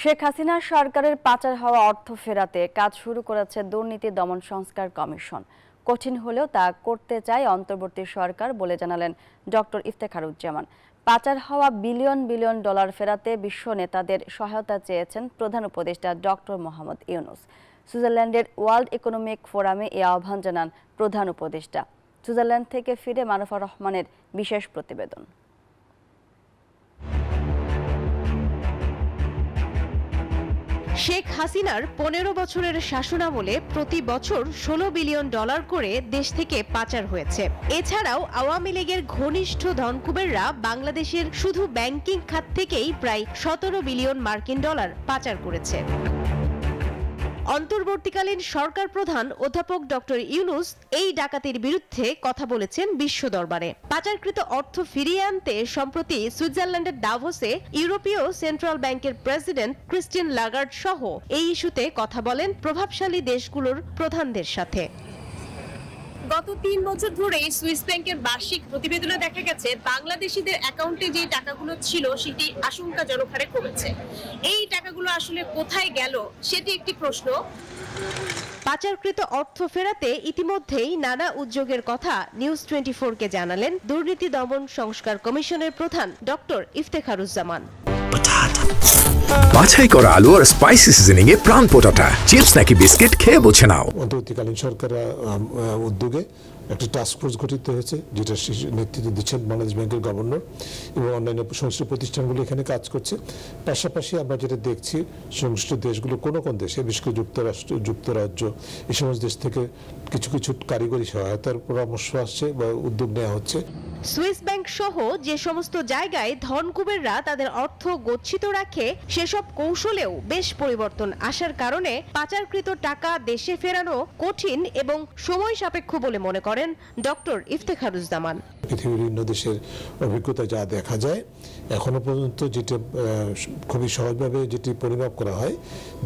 শেখ হাসিনা সরকারের পাচার হওয়া অর্থ ফেরাতে কাজ শুরু করেছে দুর্নীতি দমন সংস্কার কমিশন। কঠিন হলেও তা করতে চায় অন্তর্বর্তী সরকার বলে জানালেন ডক্টর ইফতেখারুজ্জামান। পাচার হওয়া বিলিয়ন বিলিয়ন ডলার ফেরাতে বিশ্ব নেতাদের সহায়তা চেয়েছেন প্রধান উপদেষ্টা ডক্টর মোহাম্মদ ইউনূস। সুইজারল্যান্ডের ওয়ার্ল্ড ইকোনমিক ফোরামে এই আহ্বান জানান প্রধান উপদেষ্টা। সুইজারল্যান্ড থেকে ফিরে মারুফা রহমানের বিশেষ প্রতিবেদন। শেখ হাসিনার ১৫ বছরের শাসনামলে প্রতি বছর ১৬ বিলিয়ন ডলার করে দেশ থেকে পাচার হয়েছে। এছাড়াও আওয়ামী লীগের ঘনিষ্ঠ ধনকুবেররা বাংলাদেশের শুধু ব্যাংকিং খাত থেকেই প্রায় ১৭ বিলিয়ন মার্কিন ডলার পাচার করেছে। অন্তর্বর্তীকালীন সরকার প্রধান অধ্যাপক ডক্টর ইউনূস এই ডাকাতির বিরুদ্ধে কথা বলেছেন বিশ্ব দরবারে। পাচারকৃত অর্থ ফিরিয়ে আনতে সম্প্রতি সুইজারল্যান্ডের দাভোসে ইউরোপীয় সেন্ট্রাল ব্যাংকের প্রেসিডেন্ট ক্রিস্টিন লাগার্ড সহ এই ইস্যুতে কথা বলেন প্রভাবশালী দেশগুলোর প্রধানদের সাথে। গত ৩ বছর ধরে সুইস ব্যাংকের বার্ষিক প্রতিবেদনে দেখা গেছে বাংলাদেশিদের অ্যাকাউন্টে যে টাকাগুলো ছিল সেটি আশঙ্কাজনক হারে কমেছে। এই টাকাগুলো আসলে কোথায় গেল সেটি একটি প্রশ্ন। পাচারকৃত অর্থ ফেরাতে ইতিমধ্যেই নানা উদ্যোগের কথা নিউজ 24-কে জানালেন দুর্নীতি দমন সংস্কার কমিশনের প্রধান ডক্টর ইফতেখারুজ্জামান। বাছাই করা আলু আর স্পাইসি সিজনিং এ প্রাণ পোটাটা চিপস নাকি বিস্কিট খেয়ে বুঝে নাও। অন্তর্বর্তীকালীন সরকারের উদ্যোগে একটা টাস্ক ফোর্স গঠিত হয়েছে, যেটা নেতৃত্ব দিচ্ছেন বাংলাদেশ ব্যাংকের গভর্নর এবং অন্যান্য সংশ্লিষ্ট প্রতিষ্ঠানগুলো এখানে কাজ করছে। পাশাপাশি আমরা যেটা দেখছি সংশ্লিষ্ট দেশগুলো কোন দেশে, বিশেষ করে যুক্তরাজ্য এই সমস্ত দেশ থেকে কিছু কিছু কারিগরি সহায়তার পরামর্শ আসছে বা উদ্যোগ নেওয়া হচ্ছে। সুইস ব্যাংক সহ যে সমস্ত জায়গায় ধনকুবেররা তাদের অর্থ গচ্ছিত রাখে সেসব কৌশলেও বেশ পরিবর্তন আসার কারণে পাচারকৃত টাকা দেশে ফেরানো কঠিন এবং সময় সাপেক্ষ বলে মনে করেন ডক্টর ইফতেখারুজ্জামান। পৃথিবীর বিভিন্ন দেশের অভিজ্ঞতা যা দেখা যায় এখনো পর্যন্ত যেটা খুবই সহজভাবে যেটি পরিমাপ করা হয়,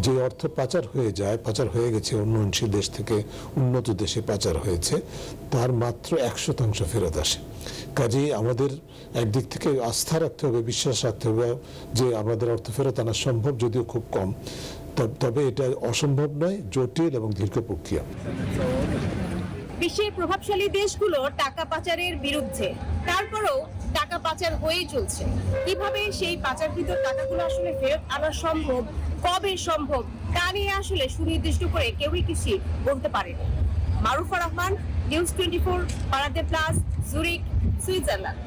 যে অর্থ পাচার হয়ে যায়, পাচার হয়ে গেছে উন্নয়নশীল দেশ থেকে উন্নত দেশে পাচার হয়েছে, তার মাত্র ১% ফেরত আসে। কাজেই আমাদের একদিক থেকে আস্থা রাখতে হবে, বিশ্বাস রাখতে হবে যে আমাদের অর্থ ফেরত আনা সম্ভব, যদিও খুব কম, তবে এটা অসম্ভব নয়, জটিল এবং দীর্ঘ প্রক্রিয়া। বিশ্বের প্রভাবশালী দেশগুলো টাকা পাচারের বিরুদ্ধে, তারপরেও টাকা পাচার হয়েই চলছে। কিভাবে সেই পাচারকৃত টাকাগুলো আসলে ফেরত আনা সম্ভব, কবে সম্ভব, তা নিয়ে আসলে সুনির্দিষ্ট করে কেউই কিছু বলতে পারেনি। Marufa Rahman, news 24, Paradeplatz, Zurich, Switzerland.